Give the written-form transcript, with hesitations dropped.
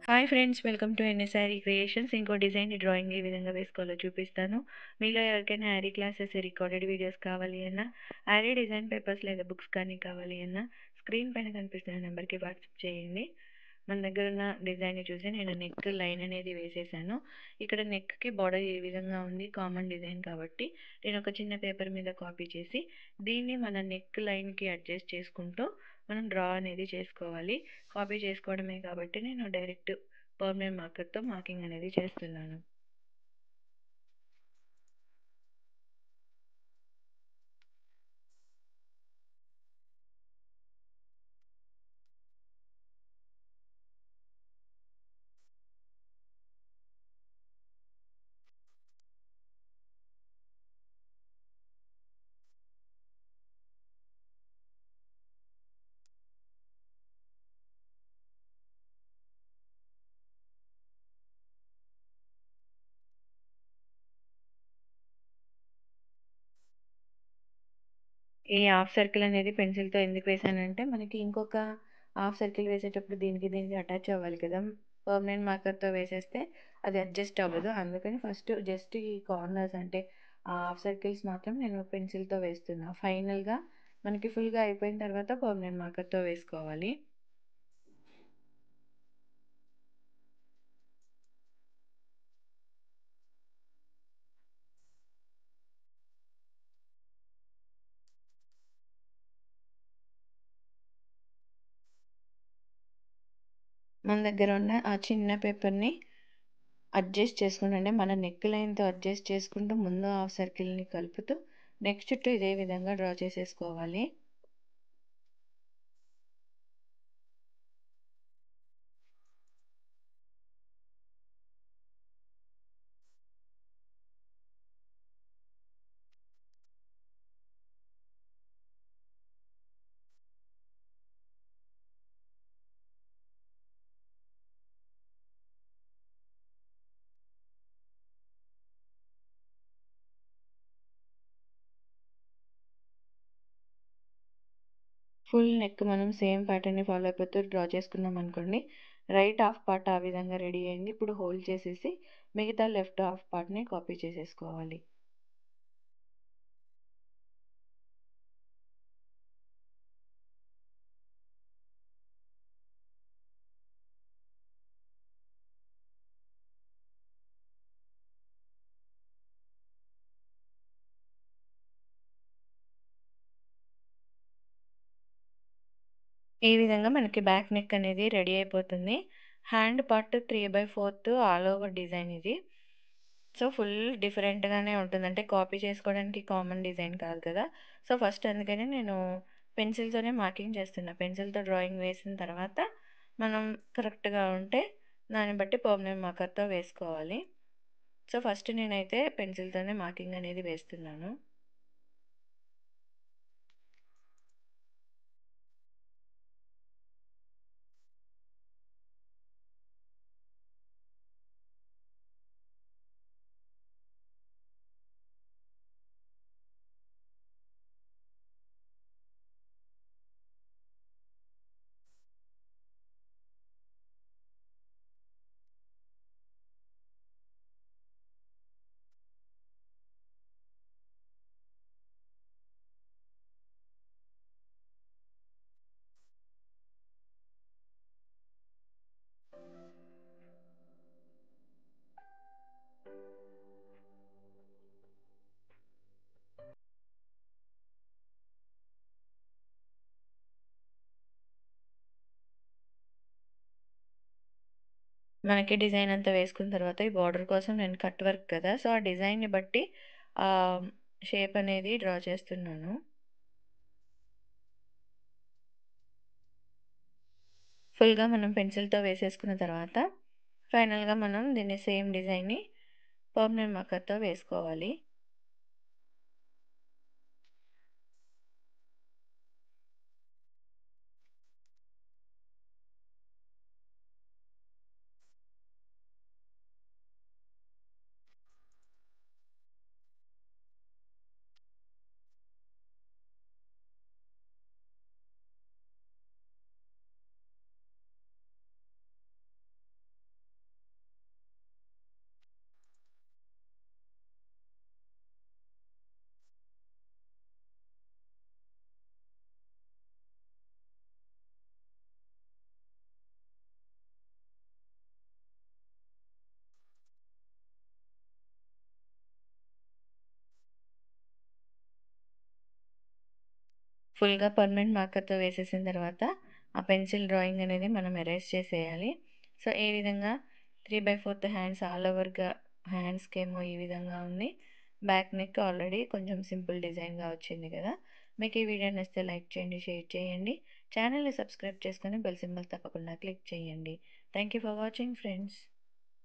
Hi friends, welcome to ఎన్ఎస్ఆర్ఈ creations. ఇంకో design drawing ఏ విధంగా వేసుకోవాలో చూపిస్తాను. మీలో ఎవరికైనా యారీ క్లాసెస్ రికార్డెడ్ వీడియోస్ కావాలి అన్నా, యారీ డిజైన్ పేపర్స్ లేదా బుక్స్ కానీ కావాలి అన్నా, స్క్రీన్ పైన కనిపిస్తున్న నెంబర్కి వాట్సాప్ చేయండి. మన దగ్గర ఉన్న డిజైన్ చూసి నేను నెక్ లైన్ అనేది వేసేసాను. ఇక్కడ నెక్కి బార్డర్ ఏ విధంగా ఉంది, కామన్ డిజైన్ కాబట్టి నేను ఒక చిన్న పేపర్ మీద కాపీ చేసి దీన్ని మన నెక్ లైన్కి అడ్జస్ట్ చేసుకుంటూ మనం డ్రా అనేది చేసుకోవాలి. కాపీ చేసుకోవడమే కాబట్టి నేను డైరెక్ట్ పర్మనెంట్ మార్కర్తో మార్కింగ్ అనేది చేస్తున్నాను. ఈ హాఫ్ సర్కిల్ అనేది పెన్సిల్తో ఎందుకు వేసానంటే మనకి ఇంకొక హాఫ్ సర్కిల్ వేసేటప్పుడు దీనికి అటాచ్ అవ్వాలి కదా. పర్మనెంట్ మార్కర్తో వేసేస్తే అది అడ్జస్ట్ అవ్వదు. అందుకని ఫస్ట్ జస్ట్ ఈ కార్నర్స్ అంటే ఆ హాఫ్ సర్కిల్స్ మాత్రం నేను పెన్సిల్తో వేస్తున్నా. ఫైనల్గా మనకి ఫుల్గా అయిపోయిన తర్వాత పర్మనెంట్ మార్కర్తో వేసుకోవాలి. మన దగ్గర ఉన్న ఆ చిన్న పేపర్ని అడ్జస్ట్ చేసుకుంటూ అంటే మన నెక్ లైన్తో అడ్జస్ట్ చేసుకుంటూ ముందు హాఫ్ సర్కిల్ని కలుపుతూ నెక్ చుట్టూ ఇదే విధంగా డ్రా చేసేసుకోవాలి. ఫుల్ నెక్ మనం సేమ్ ప్యాటర్న్ని ఫాలో అయిపోతూ డ్రా చేసుకున్నాం అనుకోండి. రైట్ హాఫ్ పార్ట్ ఆ విధంగా రెడీ అయింది. ఇప్పుడు హోల్డ్ చేసేసి మిగతా లెఫ్ట్ హాఫ్ పార్ట్ని కాపీ చేసేసుకోవాలి. ఈ విధంగా మనకి బ్యాక్ నెక్ అనేది రెడీ అయిపోతుంది. Hand part 3/4 all over design ఇది. సో, ఫుల్ డిఫరెంట్‌గానే ఉంటుంది. అంటే కాపీ చేసుకోవడానికి కామన్ డిజైన్ కాదు కదా. సో, ఫస్ట్ అందుకనే నేను పెన్సిల్‌తోనే మార్కింగ్ చేస్తున్నా. పెన్సిల్‌తో డ్రాయింగ్ వేసిన తర్వాత మనం కరెక్ట్‌గా ఉంటే దాన్ని బట్టి పర్మనెంట్ మార్కర్‌తో వేసుకోవాలి. సో, ఫస్ట్ నేనైతే పెన్సిల్‌తోనే మార్కింగ్ అనేది వేస్తున్నాను. మనకి డిజైన్ అంతా వేసుకున్న తర్వాత ఈ బార్డర్ కోసం నేను కట్ వర్క్ కదా. సో, ఆ డిజైన్‌ని బట్టి షేప్ అనేది డ్రా చేస్తున్నాను. ఫుల్‌గా మనం పెన్సిల్‌తో వేసేసుకున్న తర్వాత ఫైనల్‌గా మనం దీన్ని సేమ్ డిజైన్‌ని పర్మనెంట్ మార్కర్‌తో వేసుకోవాలి. ఫుల్గా పర్మనెంట్ మార్కర్తో వేసేసిన తర్వాత ఆ పెన్సిల్ డ్రాయింగ్ అనేది మనం ఎరేజ్ చేసేయాలి. సో ఈ విధంగా 3/4 హ్యాండ్స్ ఆల్ ఓవర్గా హ్యాండ్స్కేమో ఈ విధంగా ఉంది. బ్యాక్ నెక్ ఆల్రెడీ కొంచెం సింపుల్ డిజైన్గా వచ్చింది కదా. మీకు ఈ వీడియో నచ్చితే లైక్ చేయండి, షేర్ చేయండి, ఛానల్ని సబ్స్క్రైబ్ చేసుకొని బెల్ సింబల్ తప్పకుండా క్లిక్ చేయండి. Thank you for watching friends.